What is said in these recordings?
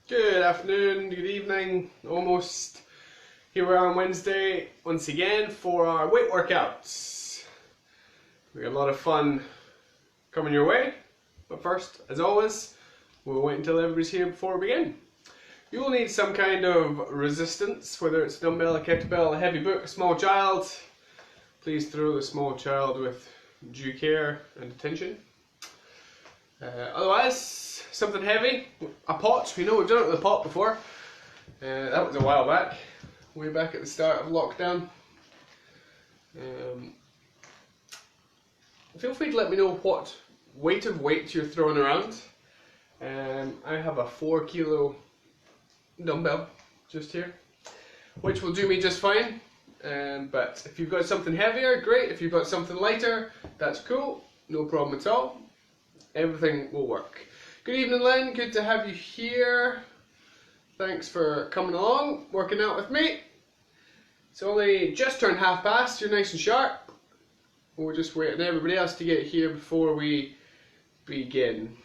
Good afternoon, good evening, almost. Here we are on Wednesday once again for our weight workouts. We got a lot of fun coming your way, but first, as always, we'll wait until everybody's here before we begin. You will need some kind of resistance, whether it's a dumbbell, a kettlebell, a heavy book, a small child. Please throw the small child with due care and attention. Otherwise, something heavy, a pot. We know we've done it with a pot before. That was a while back, way back at the start of lockdown. Feel free to let me know what weight you're throwing around. I have a 4 kilo dumbbell just here, which will do me just fine. But if you've got something heavier, great. If you've got something lighter, that's cool, no problem at all. Everything will work. Good evening, Len. Good to have you here. Thanks for coming along, working out with me. It's only just turned past. You're nice and sharp. We're just waiting everybody else to get here before we begin.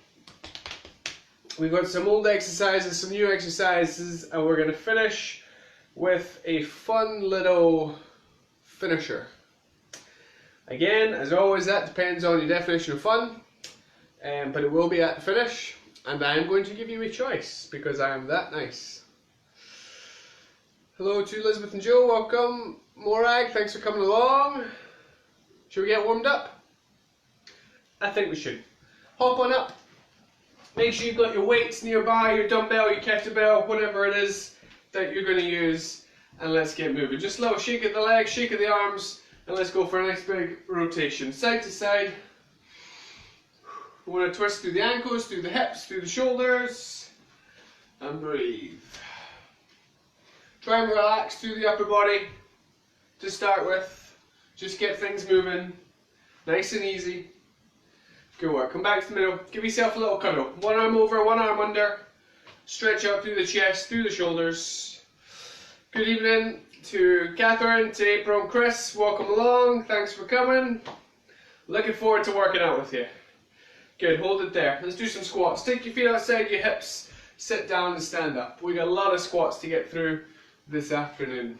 We've got some old exercises, some new exercises, and we're going to finish with a fun little finisher. Again, as always, that depends on your definition of fun. But it will be at the finish, and I am going to give you a choice because I am that nice. Hello to Elizabeth and Joe, welcome. Morag, thanks for coming along. Should we get warmed up? I think we should. Hop on up. Make sure you've got your weights nearby, your dumbbell, your kettlebell, whatever it is that you're going to use, and let's get moving. Just a little shake of the legs, shake of the arms, and let's go for a nice big rotation, side to side. We want to twist through the ankles, through the hips, through the shoulders, and breathe. Try and relax through the upper body to start with. Just get things moving, nice and easy. Good work. Come back to the middle. Give yourself a little cuddle. One arm over, one arm under. Stretch out through the chest, through the shoulders. Good evening to Catherine, to April and Chris. Welcome along. Thanks for coming. Looking forward to working out with you. Good, hold it there. Let's do some squats. Take your feet outside your hips, sit down and stand up. We got a lot of squats to get through this afternoon.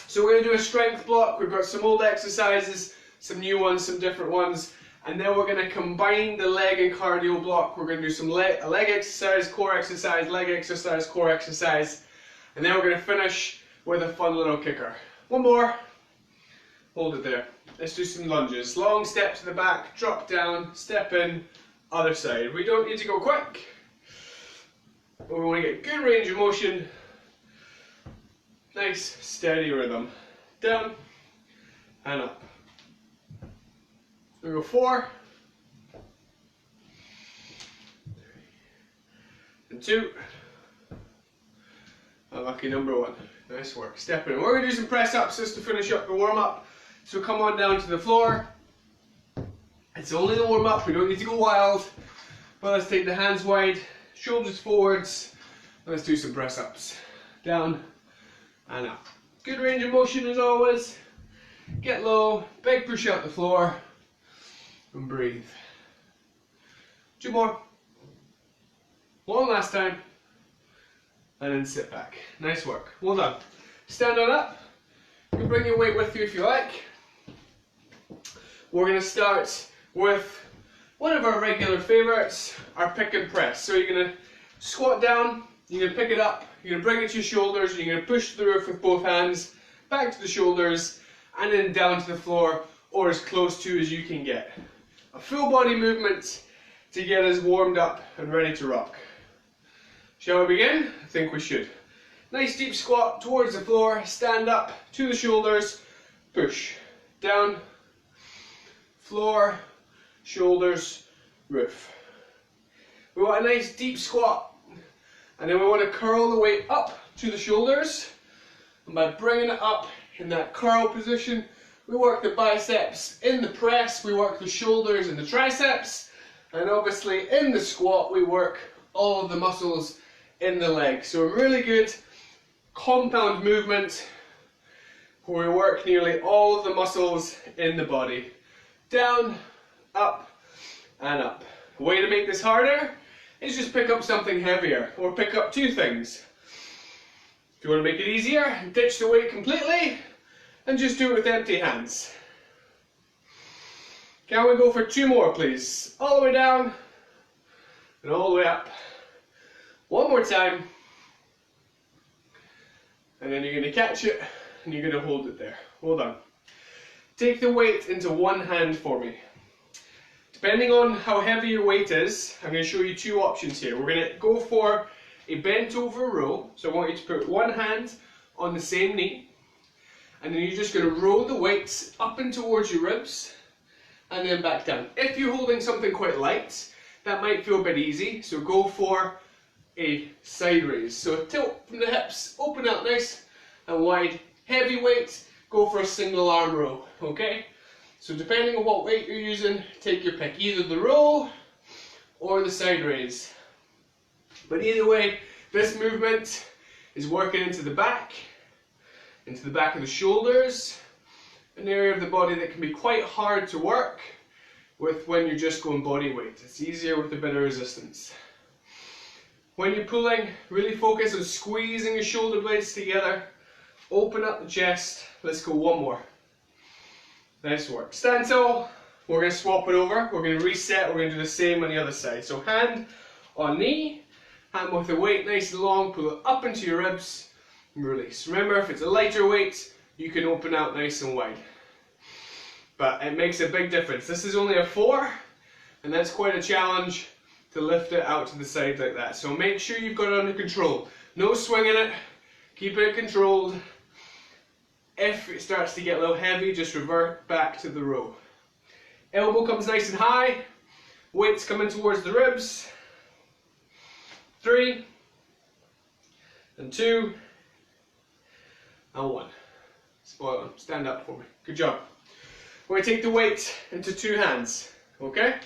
So we're going to do a strength block. We've got some old exercises, some new ones, some different ones. And then we're going to combine the leg and cardio block. We're going to do some leg exercise, core exercise, leg exercise, core exercise. And then we're going to finish with a fun little kicker. One more. Hold it there. Let's do some lunges. Long step to the back, drop down, step in, other side. We don't need to go quick, but we want to get good range of motion. Nice, steady rhythm. Down and up. We go 4, 3, 2, and lucky number 1. Nice work. Step in. We're going to do some press ups just to finish up the warm up. So come on down to the floor. It's only the warm up, we don't need to go wild. But let's take the hands wide, shoulders forwards, and let's do some press ups. Down and up. Good range of motion as always. Get low, big push out the floor, and breathe. 2 more. One last time. And then sit back. Nice work. Well done. Stand on up. You can bring your weight with you if you like. We're going to start with one of our regular favourites, our pick and press. So you're going to squat down, you're going to pick it up, you're going to bring it to your shoulders, you're going to push through it with both hands, back to the shoulders, and then down to the floor, or as close to as you can get. A full body movement to get us warmed up and ready to rock. Shall we begin? I think we should. Nice deep squat towards the floor, stand up to the shoulders, push, down, floor, shoulders, roof. We want a nice deep squat, and then we want to curl the weight up to the shoulders, and by bringing it up in that curl position, we work the biceps. In the press, we work the shoulders and the triceps, and obviously in the squat, we work all of the muscles in the legs. So a really good compound movement where we work nearly all of the muscles in the body. Down, up, and up. A way to make this harder is just pick up something heavier, or pick up two things. If you want to make it easier, ditch the weight completely, and just do it with empty hands. Can we go for two more, please? All the way down, and all the way up. One more time. And then you're going to catch it, and you're going to hold it there. Hold on. Take the weight into one hand for me. Depending on how heavy your weight is, I'm going to show you two options here. We're going to go for a bent over row. So I want you to put one hand on the same knee, and then you're just going to roll the weights up and towards your ribs, and then back down. If you're holding something quite light, that might feel a bit easy, so go for a side raise. So tilt from the hips, open up nice and wide. Heavy weight, go for a single arm row, okay? So depending on what weight you're using, take your pick, either the row or the side raise. But either way, this movement is working into the back of the shoulders, an area of the body that can be quite hard to work with when you're just going body weight. It's easier with a bit of resistance. When you're pulling, really focus on squeezing your shoulder blades together. Open up the chest. Let's go one more. Nice work. Stand tall. We're going to swap it over. We're going to reset. We're going to do the same on the other side. So hand on knee, hand with the weight nice and long. Pull it up into your ribs and release. Remember, if it's a lighter weight, you can open out nice and wide. But it makes a big difference. This is only a 4, and that's quite a challenge to lift it out to the side like that. So make sure you've got it under control. No swinging it. Keep it controlled. If it starts to get a little heavy, just revert back to the row. Elbow comes nice and high. Weights coming towards the ribs. 3, and 2, and 1. Spot on. Stand up for me. Good job. We're going to take the weight into two hands. Okay?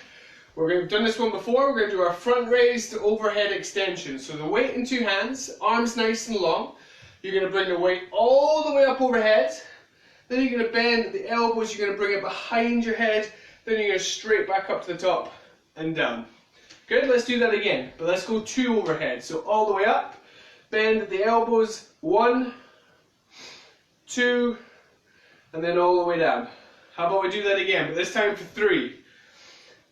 We've done this one before. We're going to do our front raise to overhead extension. So the weight in two hands, arms nice and long. You're going to bring the weight all the way up overhead. Then you're going to bend the elbows. You're going to bring it behind your head. Then you're going to straight back up to the top and down. Good, let's do that again. But let's go 2 overhead. So all the way up, bend at the elbows. 1, 2, and then all the way down. How about we do that again, but this time for 3.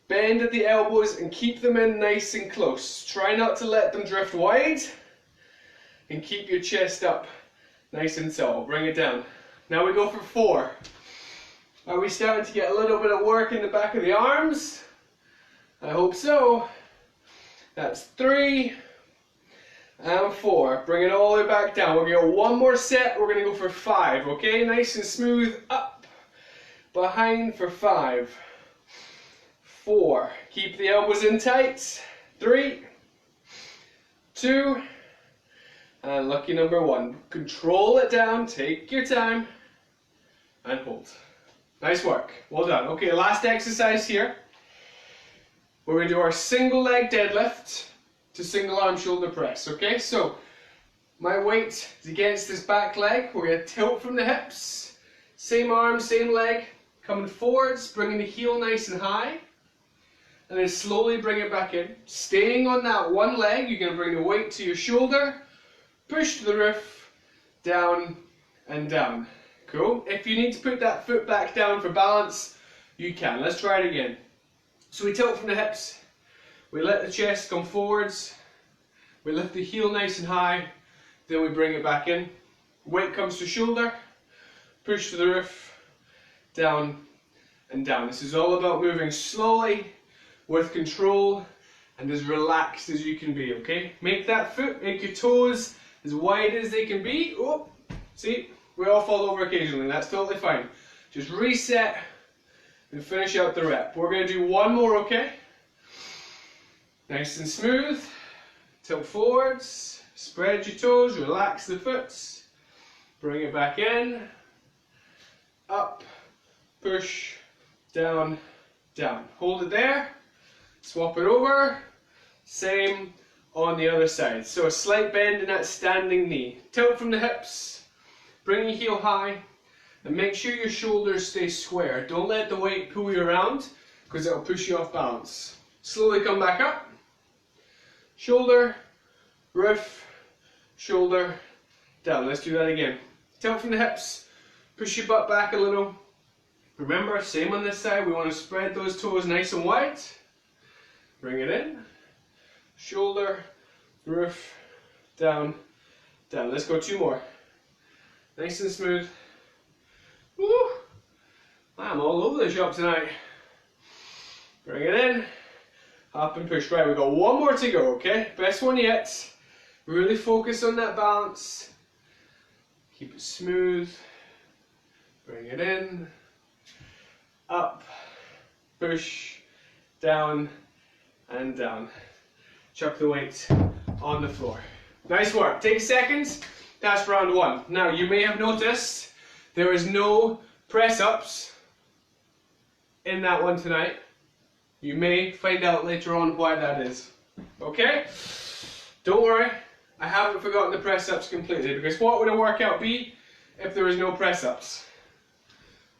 Bend at the elbows and keep them in nice and close. Try not to let them drift wide. And keep your chest up nice and tall. Bring it down. Now we go for 4. Are we starting to get a little bit of work in the back of the arms? I hope so. That's 3 and 4. Bring it all the way back down. We're going to go one more set. We're going to go for 5. Okay, nice and smooth. Up, behind for 5. 4. Keep the elbows in tight. 3, 2, and lucky number 1. Control it down. Take your time and hold. Nice work. Well done. Okay, last exercise here. We're going to do our single leg deadlift to single arm shoulder press. Okay, so my weight is against this back leg. We're going to tilt from the hips. Same arm, same leg. Coming forwards, bringing the heel nice and high. And then slowly bring it back in. Staying on that one leg, you're going to bring the weight to your shoulder. Push to the roof. Down and down. Cool. If you need to put that foot back down for balance, you can. Let's try it again. So we tilt from the hips. We let the chest come forwards. We lift the heel nice and high. Then we bring it back in. Weight comes to shoulder. Push to the roof. Down and down. This is all about moving slowly, with control, and as relaxed as you can be, okay? Make that foot, make your toes as wide as they can be. Oh, see? We all fall over occasionally. That's totally fine. Just reset and finish out the rep. We're going to do one more, okay? Nice and smooth. Tilt forwards. Spread your toes. Relax the foot. Bring it back in. Up. Push. Down. Down. Hold it there. Swap it over. Same on the other side. So a slight bend in that standing knee. Tilt from the hips. Bring your heel high. And make sure your shoulders stay square. Don't let the weight pull you around, because it'll push you off balance. Slowly come back up. shoulder, roof, shoulder, down. Let's do that again. Tilt from the hips, push your butt back a little. Remember, same on this side, we want to spread those toes nice and wide. Bring it in, shoulder, roof, down, down. Let's go 2 more. Nice and smooth. Woo! I'm all over the shop tonight. Bring it in, up and push. Right, we've got 1 more to go, okay? Best one yet. Really focus on that balance. Keep it smooth. Bring it in, up, push, down, and down. Chuck the weight on the floor. Nice work. Take seconds. That's round 1. Now, you may have noticed there is no press-ups in that one tonight. You may find out later on why that is. Okay? Don't worry, I haven't forgotten the press-ups completely, because what would a workout be if there was no press-ups?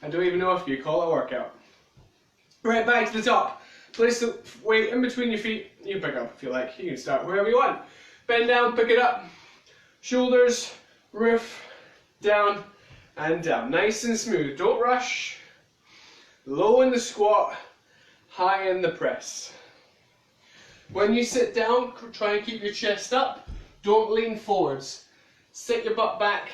I don't even know if you call it a workout. Right, back to the top. Place the weight in between your feet. You pick up if you like. You can start wherever you want. Bend down, pick it up. Shoulders, roof, down, and down. Nice and smooth. Don't rush. Low in the squat, high in the press. When you sit down, try and keep your chest up. Don't lean forwards. Sit your butt back,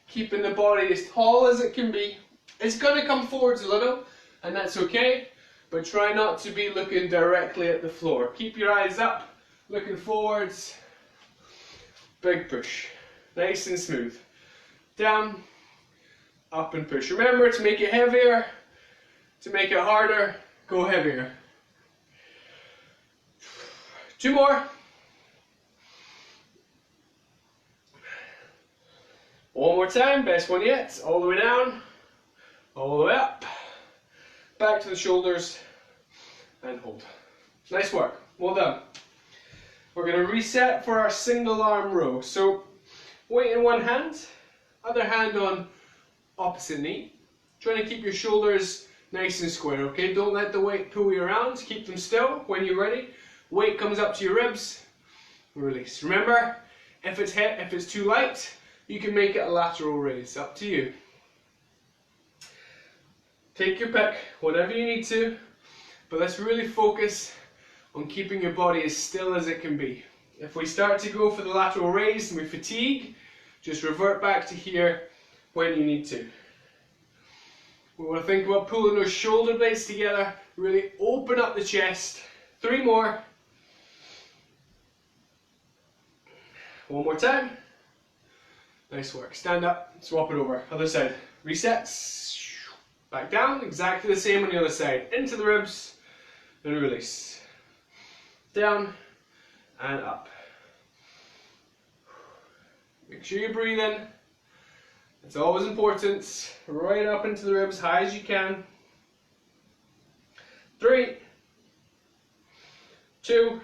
keeping the body as tall as it can be. It's going to come forwards a little, and that's okay, but try not to be looking directly at the floor. Keep your eyes up, looking forwards. Big push. Nice and smooth. Down, up and push. Remember, to make it heavier, to make it harder, go heavier. 2 more. 1 more time, best one yet. All the way down, all the way up. Back to the shoulders, and hold. Nice work, well done. We're going to reset for our single arm row. So, weight in one hand, other hand on opposite knee. Trying to keep your shoulders nice and square, okay? Don't let the weight pull you around, keep them still. When you're ready, weight comes up to your ribs, release. Remember, if it's too light, you can make it a lateral raise, up to you. Take your pick, whatever you need to, but let's really focus on keeping your body as still as it can be. If we start to go for the lateral raise and we fatigue, just revert back to here when you need to. We want to think about pulling those shoulder blades together, really open up the chest. 3 more. 1 more time. Nice work. Stand up, swap it over. Other side. Resets. Back down. Exactly the same on the other side. Into the ribs and release. Down and up. Make sure you breathe in. It's always important. Right up into the ribs, high as you can. 3, 2,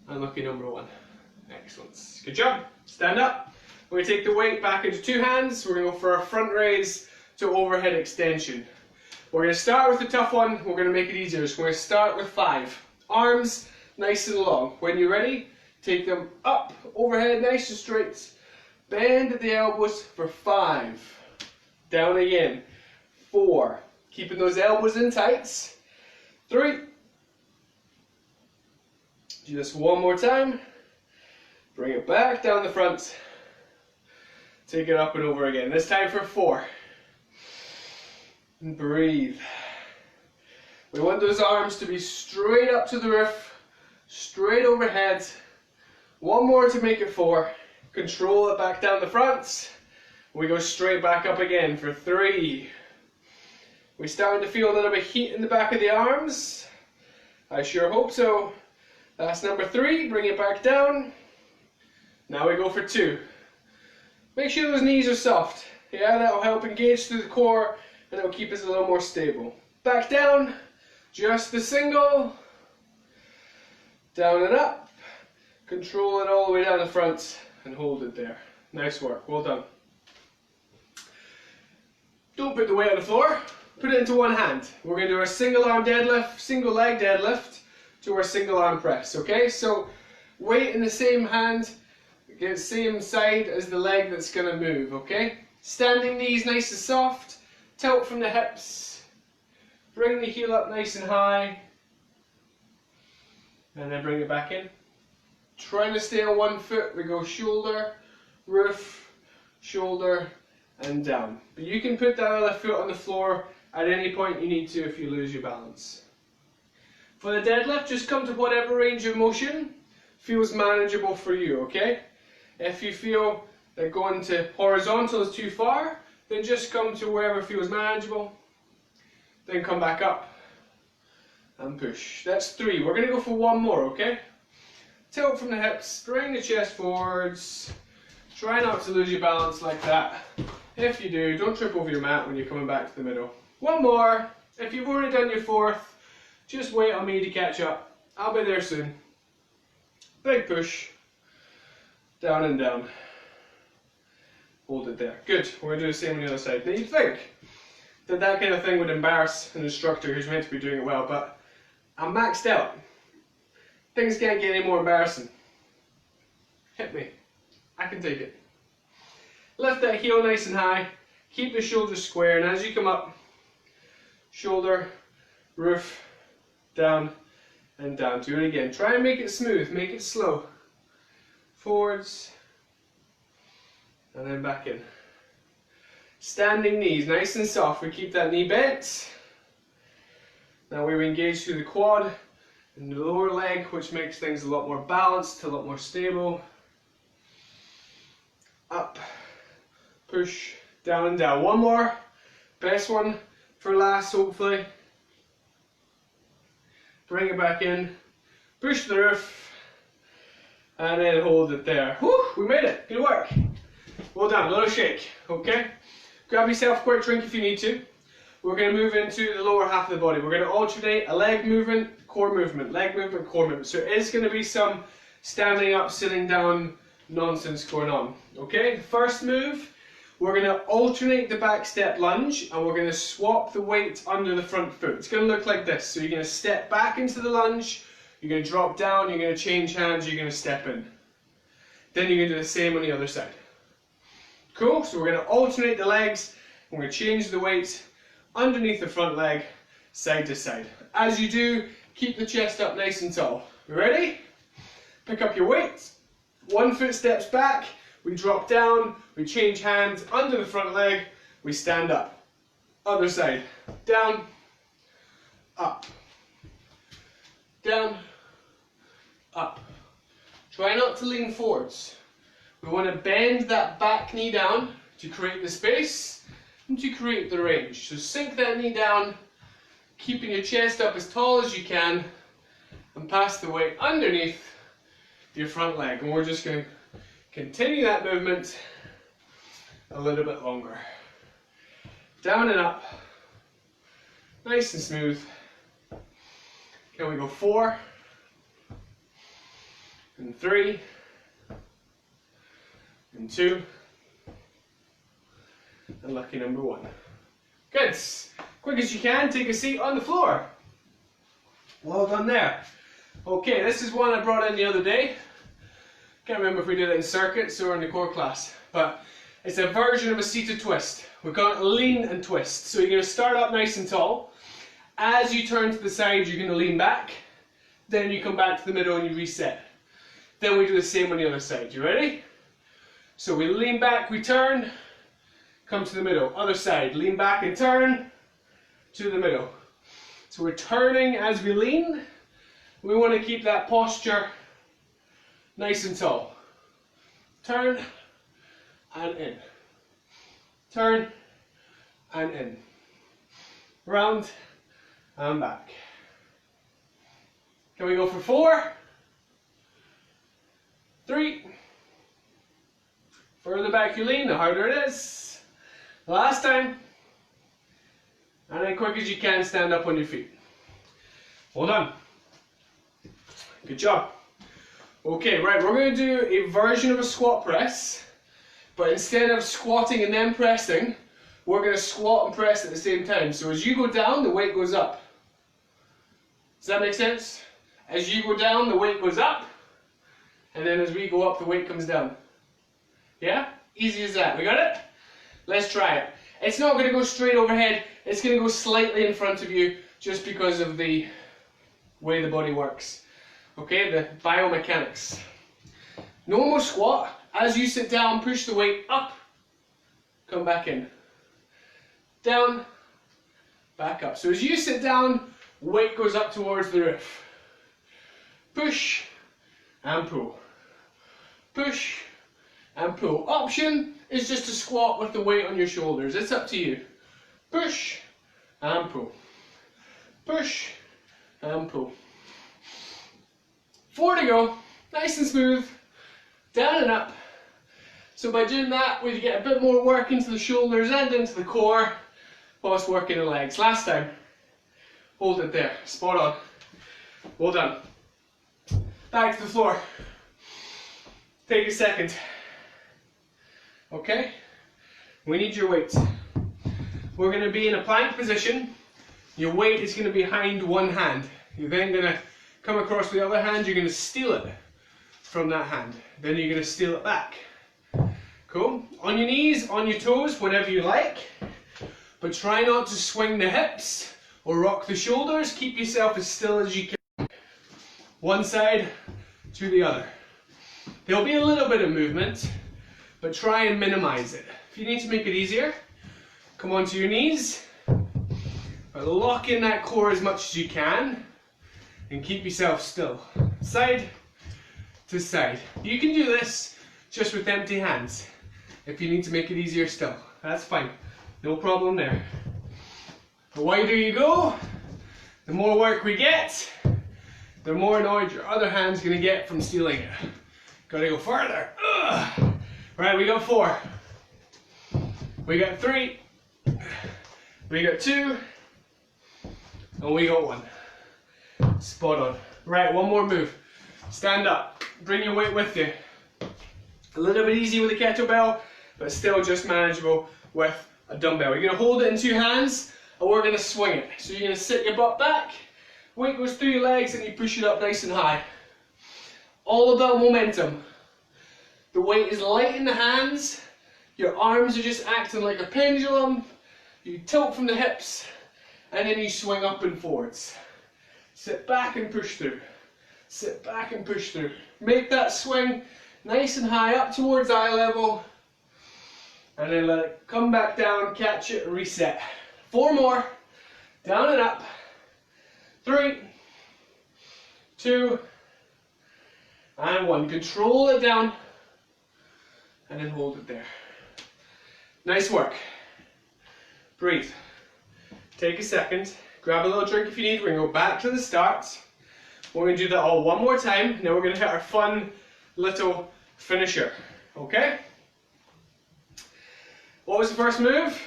and lucky number 1. Excellent. Good job. Stand up. We're going to take the weight back into 2 hands. We're going to go for our front raise to overhead extension. We're going to start with the tough one. We're going to make it easier. So we're going to start with 5. Arms nice and long. When you're ready, take them up, overhead, nice and straight. Bend at the elbows for 5. Down again. 4. Keeping those elbows in tight. 3. Do this 1 more time. Bring it back down the front. Take it up and over again. This time for 4. And breathe. We want those arms to be straight up to the roof, straight overhead. 1 more to make it 4. Control it back down the front. We go straight back up again for 3. We're starting to feel a little bit of heat in the back of the arms. I sure hope so. That's number 3. Bring it back down. Now we go for 2. Make sure those knees are soft. Yeah, that will help engage through the core and it will keep us a little more stable. Back down. Just the single. Down and up. Control it all the way down the front and hold it there. Nice work. Well done. Don't put the weight on the floor. Put it into one hand. We're going to do a single arm deadlift, single leg deadlift to our single arm press, okay? So weight in the same hand, get same side as the leg that's going to move, okay? Standing knees nice and soft, tilt from the hips, bring the heel up nice and high, and then bring it back in. Trying to stay on one foot, we go shoulder, roof, shoulder, and down. But you can put that other foot on the floor at any point you need to if you lose your balance. For the deadlift, just come to whatever range of motion feels manageable for you, okay? If you feel that going to horizontal is too far, then just come to wherever feels manageable. Then come back up and push. That's 3. We're going to go for 1 more, okay? Tilt from the hips, bring the chest forwards. Try not to lose your balance like that. If you do, don't trip over your mat when you're coming back to the middle. 1 more. If you've already done your 4th, just wait on me to catch up. I'll be there soon. Big push. Down and down. Hold it there. Good. We're going to do the same on the other side. Now you'd think that that kind of thing would embarrass an instructor who's meant to be doing it well, but I'm maxed out. Things can't get any more embarrassing. Hit me. I can take it. Lift that heel nice and high. Keep the shoulders square, and as you come up, shoulder, roof, down, and down. Do it again. Try and make it smooth. Make it slow. Forwards, and then back in. Standing knees, nice and soft. We keep that knee bent. Now we engage through the quad and the lower leg, which makes things a lot more balanced, a lot more stable. Up, push, down and down. 1 more. Best one for last, hopefully. Bring it back in. Push the roof. And then hold it there. Whew, we made it. Good work. Well done. A little shake. Okay? Grab yourself a quick drink if you need to. We're going to move into the lower half of the body. We're going to alternate a leg movement, core movement, leg movement, core movement. So it is going to be some standing up, sitting down nonsense going on. Okay? First move, we're going to alternate the back step lunge and we're going to swap the weight under the front foot. It's going to look like this. So you're going to step back into the lunge, you're going to drop down, you're going to change hands, you're going to step in. Then you're going to do the same on the other side. Cool? So we're going to alternate the legs, we're going to change the weight underneath the front leg, side to side. As you do, keep the chest up nice and tall. You ready? Pick up your weight. 1 foot steps back, we drop down, we change hands under the front leg, we stand up. Other side. Down, up. Down, up. Try not to lean forwards. We want to bend that back knee down to create the space and to create the range. So sink that knee down, keeping your chest up as tall as you can, and pass the weight underneath your front leg. And we're just going to continue that movement a little bit longer. Down and up, nice and smooth. Can we go 4 and 3 and 2 and lucky number 1. Good. Quick as you can, take a seat on the floor. Well done there. Okay, this is one I brought in the other day. Can't remember if we did it in circuits or in the core class, but it's a version of a seated twist. We're going to lean and twist. So you're going to start up nice and tall. As you turn to the side, you're going to lean back. Then you come back to the middle and you reset. Then we do the same on the other side. You ready? So we lean back, we turn, come to the middle. Other side, lean back and turn to the middle. So we're turning as we lean. We want to keep that posture nice and tall. Turn and in. Turn and in. Round and back. Can we go for 4? 3. Further back you lean, the harder it is. Last time. And then quick as you can, stand up on your feet. Well done. Good job. Okay, right, we're going to do a version of a squat press, but instead of squatting and then pressing, we're going to squat and press at the same time. So as you go down, the weight goes up. Does that make sense? As you go down, the weight goes up. And then as we go up, the weight comes down. Yeah? Easy as that. We got it? Let's try it. It's not going to go straight overhead. It's going to go slightly in front of you just because of the way the body works. Okay? The biomechanics. Normal squat. As you sit down, push the weight up. Come back in. Down. Back up. So as you sit down, weight goes up towards the roof. Push and pull. Push and pull. Option is just to squat with the weight on your shoulders. It's up to you. Push and pull. Push and pull. 4 to go. Nice and smooth. Down and up. So by doing that, we get a bit more work into the shoulders and into the core whilst working the legs. Last time. Hold it there. Spot on. Well done. Back to the floor. Take a second. Okay? We need your weight. We're going to be in a plank position. Your weight is going to be behind one hand. You're then going to come across the other hand. You're going to steal it from that hand. Then you're going to steal it back. Cool? On your knees, on your toes, whatever you like. But try not to swing the hips or rock the shoulders. Keep yourself as still as you can. One side to the other. There'll be a little bit of movement, but try and minimize it. If you need to make it easier, come onto your knees, but lock in that core as much as you can, and keep yourself still. Side to side. You can do this just with empty hands. If you need to make it easier still, that's fine. No problem there. The wider you go, the more work we get, the more annoyed your other hand's going to get from stealing it. Gotta go further. Ugh. Right, we got 4. We got 3. We got 2. And we got 1. Spot on. Right, one more move. Stand up. Bring your weight with you. A little bit easy with a kettlebell, but still just manageable with a dumbbell. You're going to hold it in 2 hands, and we're going to swing it. So you're going to sit your butt back, weight goes through your legs, and you push it up nice and high. All about momentum. The weight is light in the hands, your arms are just acting like a pendulum, you tilt from the hips, and then you swing up and forwards. Sit back and push through. Sit back and push through. Make that swing nice and high up towards eye level, and then let it come back down, catch it, and reset. 4 more. Down and up. 3, 2, and 1. Control it down, and then hold it there. Nice work. Breathe. Take a second. Grab a little drink if you need. We're going to go back to the start. We're going to do that all one more time. Now we're going to hit our fun little finisher. Okay? What was the first move?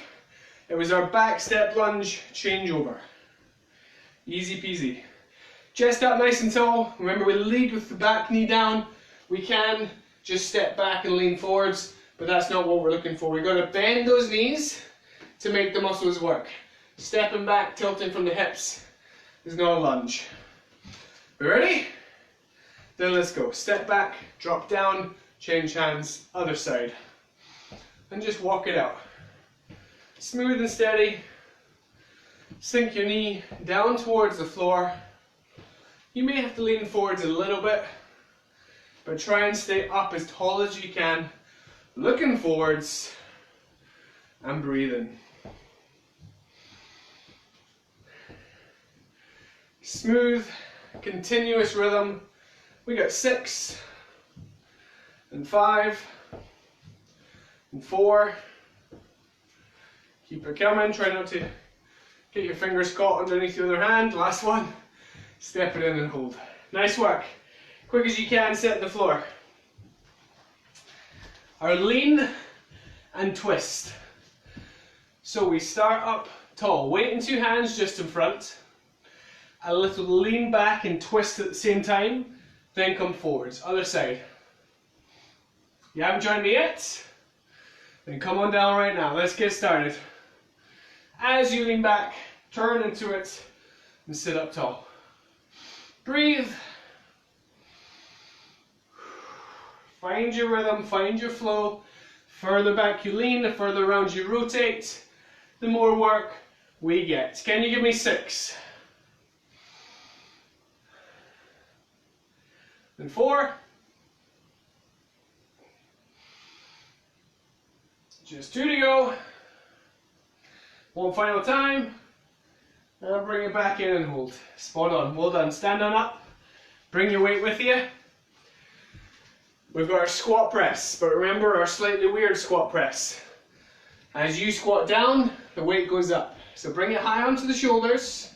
It was our back step lunge changeover. Easy peasy. Chest up nice and tall. Remember, we lead with the back knee down. We can just step back and lean forwards, but that's not what we're looking for. We've got to bend those knees to make the muscles work. Stepping back, tilting from the hips is not a lunge. We ready? Then let's go. Step back, drop down, change hands, other side. And just walk it out. Smooth and steady. Sink your knee down towards the floor. You may have to lean forwards a little bit, but try and stay up as tall as you can, looking forwards and breathing. Smooth, continuous rhythm. We got 6 and 5 and 4. Keep it coming. Try not to get your fingers caught underneath the other hand. Last one. Step it in and hold. Nice work. Quick as you can, sit on the floor. Our lean and twist. So we start up tall. Weight in 2 hands just in front. A little lean back and twist at the same time. Then come forwards. Other side. You haven't joined me yet? Then come on down right now. Let's get started. As you lean back, turn into it and sit up tall. Breathe Find your rhythm, find your flow. Further back you lean, the further around you rotate, the more work we get. Can you give me 6? And 4. Just 2 to go. One final time. And bring it back in and hold. Spot on. Well done. Stand on up. Bring your weight with you. We've got our squat press, but remember our slightly weird squat press. As you squat down, the weight goes up. So bring it high onto the shoulders.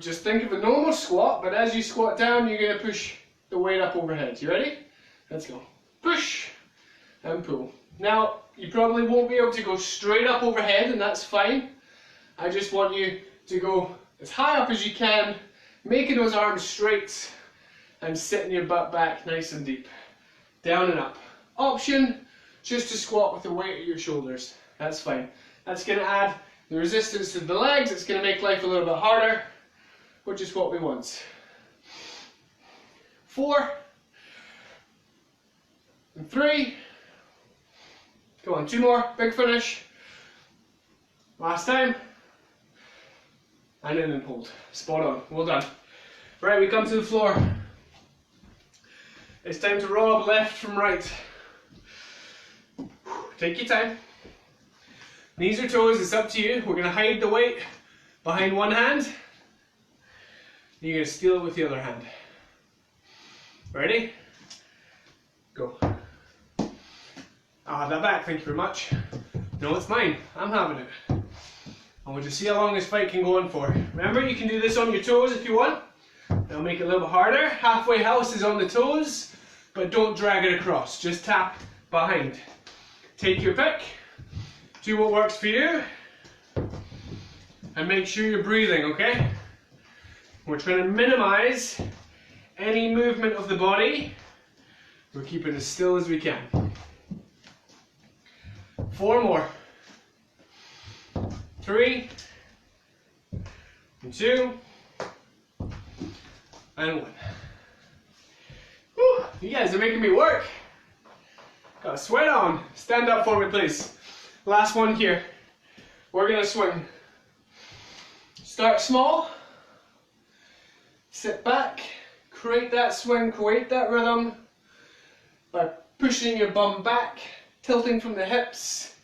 Just think of a normal squat, but as you squat down, you're going to push the weight up overhead. You ready? Let's go. Push and pull. Now, you probably won't be able to go straight up overhead, and that's fine. I just want you to go as high up as you can, making those arms straight and sitting your butt back nice and deep. Down and up. Option, just to squat with the weight at your shoulders. That's fine. That's going to add the resistance to the legs. It's going to make life a little bit harder, which is what we want. 4 and 3. Come on, 2 more. Big finish. Last time. And in and hold. Spot on. Well done. Right, we come to the floor. It's time to roll up left from right. Take your time. Knees or toes, it's up to you. We're going to hide the weight behind one hand. You're going to steal it with the other hand. Ready? Go. I'll have that back, thank you very much. No, it's mine. I'm having it. I want to see how long this fight can go on for. Remember, you can do this on your toes if you want. That'll make it a little bit harder. Halfway house is on the toes, but don't drag it across. Just tap behind. Take your pick. Do what works for you. And make sure you're breathing, okay? We're trying to minimize any movement of the body. We're keeping as still as we can. 4 more. 3 and 2 and 1. Whew, you guys are making me work. Got a sweat on. Stand up for me, please. Last one here. We're gonna swing. Start small. Sit back. Create that swing. Create that rhythm by pushing your bum back, tilting from the hips.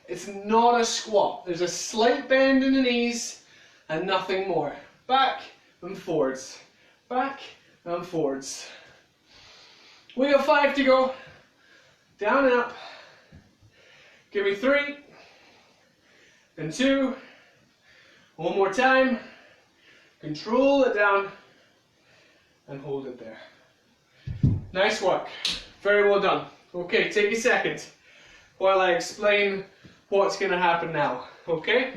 It's not a squat. There's a slight bend in the knees and nothing more. Back and forwards. Back and forwards. We got 5 to go. Down and up. Give me 3 and 2. One more time. Control it down and hold it there. Nice work. Very well done. Okay, take a second while I explain what's going to happen now. Okay?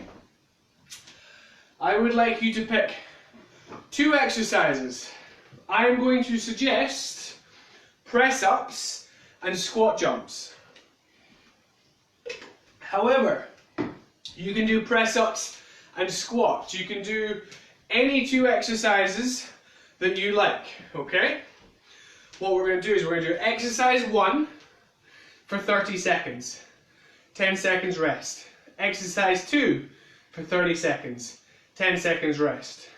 I would like you to pick 2 exercises. I am going to suggest press-ups and squat jumps. However, you can do press-ups and squats. You can do any 2 exercises that you like, okay? What we're going to do is we're going to do exercise 1 for 30 seconds. 10 seconds rest. Exercise 2 for 30 seconds. 10 seconds rest.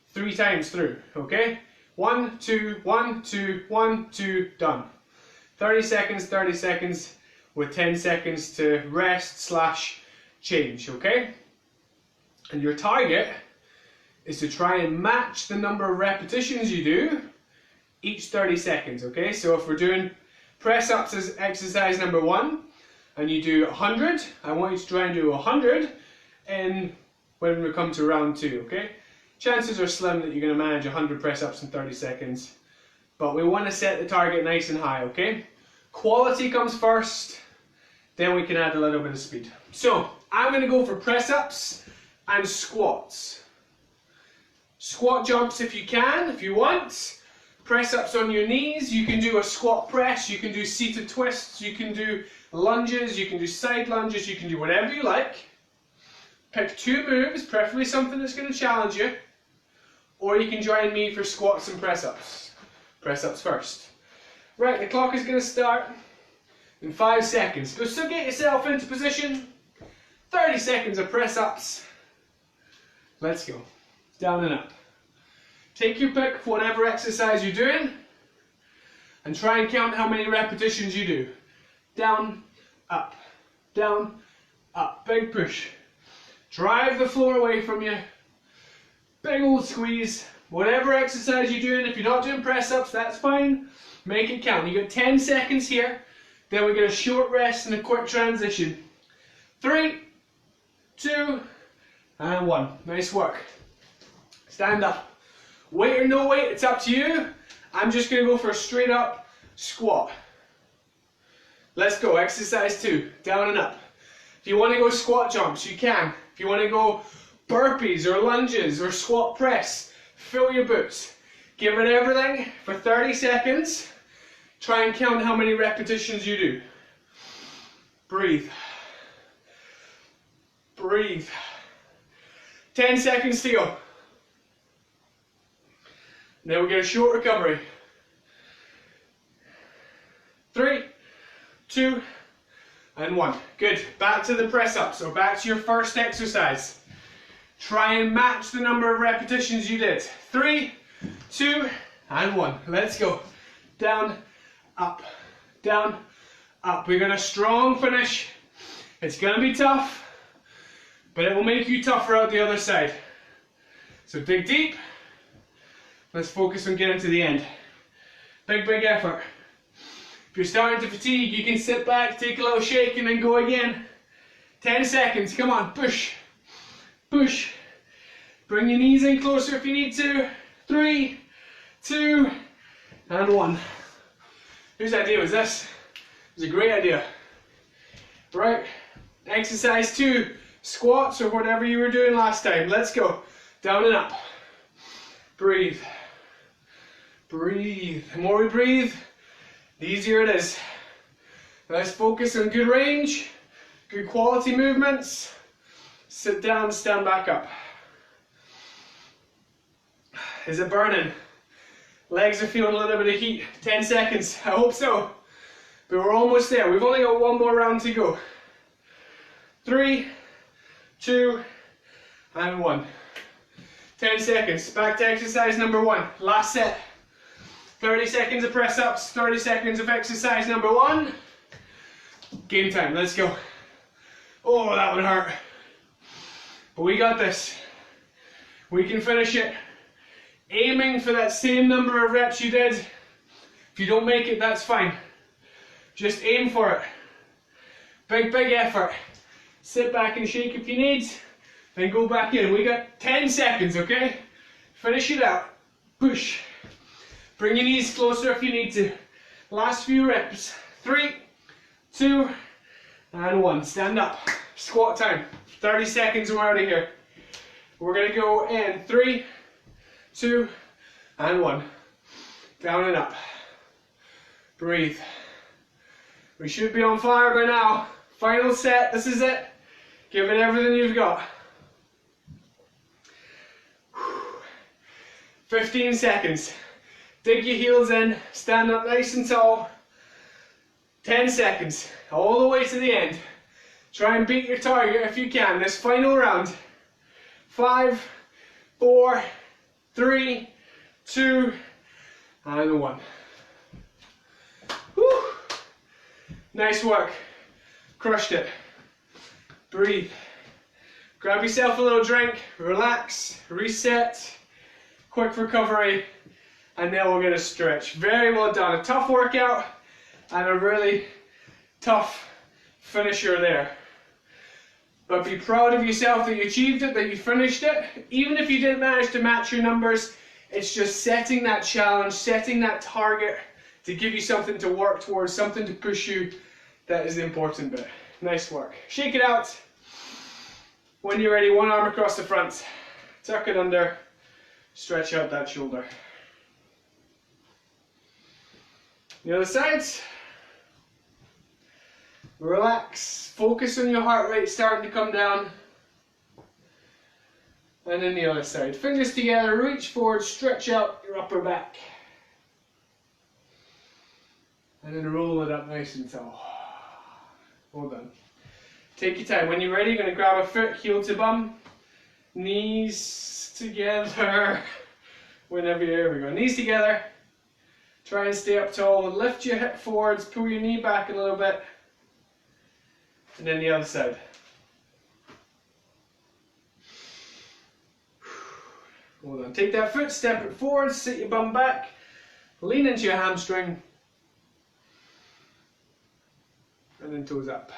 3 times through, okay? 1, 2, 1, 2, 1, 2, done. 30 seconds with 10 seconds to rest / change, okay? And your target is to try and match the number of repetitions you do each 30 seconds, okay? So if we're doing press-ups as exercise number 1 and you do 100, I want you to try and do 100 when we come to round 2, okay? Chances are slim that you're going to manage 100 press-ups in 30 seconds, but we want to set the target nice and high, okay? Quality comes first, then we can add a little bit of speed. So, I'm going to go for press-ups and squats. Squat jumps if you can, if you want. Press-ups on your knees. You can do a squat press, you can do seated twists, you can do lunges, you can do side lunges, you can do whatever you like. Pick 2 moves, preferably something that's going to challenge you. Or you can join me for squats and press-ups. Press-ups first. Right, the clock is going to start in 5 seconds. So get yourself into position. 30 seconds of press ups. Let's go. Down and up. Take your pick of whatever exercise you're doing and try and count how many repetitions you do. Down, up, down, up. Big push. Drive the floor away from you. Big old squeeze. Whatever exercise you're doing, if you're not doing press ups, that's fine. Make it count. You got 10 seconds here. Then we get a short rest and a quick transition. 3, 2, and 1. Nice work. Stand up. Weight or no weight, it's up to you. I'm just going to go for a straight up squat. Let's go. Exercise 2. Down and up. If you want to go squat jumps, you can. If you want to go burpees or lunges or squat press, fill your boots. Give it everything for 30 seconds. Try and count how many repetitions you do. Breathe. Breathe. 10 seconds to go. Then we get a short recovery. 3, 2, and 1. Good. Back to the press up. So back to your first exercise. Try and match the number of repetitions you did. 3, 2, and 1. Let's go. Down, up, down, up. We're going to strong finish. It's going to be tough, but it will make you tougher out the other side. So dig deep. Let's focus on getting to the end. Big, big effort. If you're starting to fatigue, you can sit back, take a little shake, and then go again. 10 seconds. Come on. Push. Push. Bring your knees in closer if you need to. 3, 2, and 1. Whose idea was this? It was a great idea. Right. Exercise 2. Squats or whatever you were doing last time. Let's go. Down and up. Breathe. Breathe. The more we breathe, the easier it is. Let's focus on good range, good quality movements. Sit down, stand back up. Is it burning? Legs are feeling a little bit of heat. 10 seconds. I hope so. But we're almost there. We've only got one more round to go. 3, 2, and 1. 10 seconds. Back to exercise number 1. Last set. 30 seconds of press ups, 30 seconds of exercise number 1. Game time, let's go. Oh, that one hurt. But we got this. We can finish it. Aiming for that same number of reps you did. If you don't make it, that's fine. Just aim for it. Big, big effort. Sit back and shake if you need. Then go back in. We got 10 seconds, okay? Finish it out. Push. Bring your knees closer if you need to. Last few reps. 3, 2, and 1. Stand up. Squat time. 30 seconds and we're out of here. We're going to go in 3, 2, and 1. Down and up. Breathe. We should be on fire by now. Final set. This is it. Give it everything you've got. 15 seconds. Dig your heels in, stand up nice and tall. 10 seconds, all the way to the end. Try and beat your target if you can, this final round. 5, 4, 3, 2, and 1. Whew. Nice work. Crushed it. Breathe. Grab yourself a little drink, relax, reset, quick recovery. And then we're going to stretch. Very well done. A tough workout and a really tough finisher there. But be proud of yourself that you achieved it, that you finished it. Even if you didn't manage to match your numbers, it's just setting that challenge, setting that target to give you something to work towards, something to push you. That is the important bit. Nice work. Shake it out. When you're ready, one arm across the front. Tuck it under. Stretch out that shoulder. The other side. Relax. Focus on your heart rate starting to come down. And then the other side. Fingers together, reach forward, stretch out your upper back. And then roll it up nice and tall. Well done. Take your time. When you're ready, you're going to grab a foot, heel to bum, knees together. Whenever you're, there we go. Knees together. Try and stay up tall and lift your hip forwards, pull your knee back a little bit. And then the other side. Hold on. Take that foot, step it forward, sit your bum back, lean into your hamstring, and then toes up.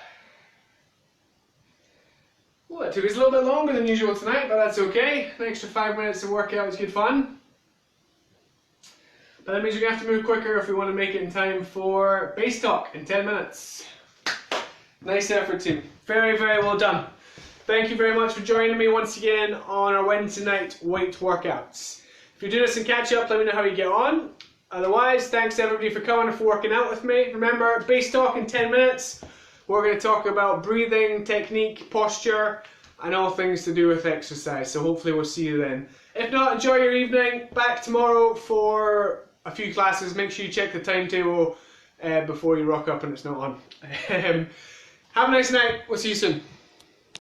Well, that took us a little bit longer than usual tonight, but that's okay. An extra 5 minutes of workout was good fun. But that means we're going to have to move quicker if we want to make it in time for base talk in 10 minutes. Nice effort, team. Very, very well done. Thank you very much for joining me once again on our Wednesday night weight workouts. If you're doing this in catch up, let me know how you get on. Otherwise, thanks everybody for coming and for working out with me. Remember, base talk in 10 minutes. We're going to talk about breathing, technique, posture, and all things to do with exercise. So hopefully we'll see you then. If not, enjoy your evening. Back tomorrow for a few classes. Make sure you check the timetable before you rock up and it's not on. Have a nice night. We'll see you soon.